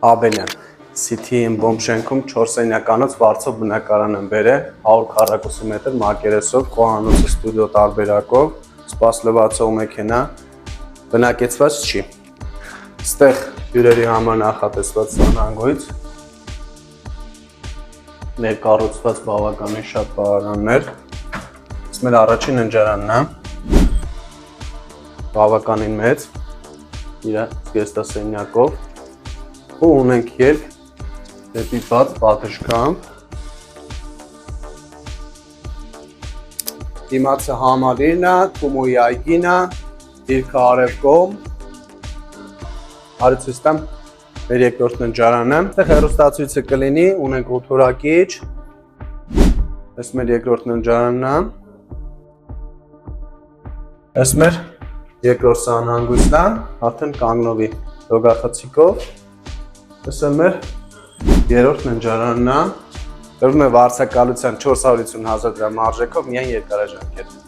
Աբելյան, City-ին բոմբ շենքում 4 սենյականոց վարձով բնակարան են բերել, 100 քառակուսի մետր մակերեսով, խոհանոցը ստուդիո տարբերակով, սպասլվացող մեքենա, բնակեցված չի։ Ստեղ հյուրերի համար նախատեսված սանանգույց, ներկառուցված բավականին շատ բաժաններ, մեր առաջին ընջարանն է, բավականին մեծ, իր զգեստասենյակով, ու ունենք ելք դեպի բաց պատշգամբ, դիմացը համալիրն է, Թումոյի այգին է, դիրքը արև կողմ, հարցույց տամ մեր երկրորդ ընջարանը, այդտեղ հեռուստացույցը կլինի, ունենք օդորակիչ, այս մեր երկրորդ ընջարանն է, այս մեր երկրորդ սանհանգույցն է, արդեն կանգնովի լոգախցիկով, այս է մեր երրորդ ընջարանն է, տրվում է վարձակալության 450,000 դրամ արժեքով միայն երկարաժամկետ։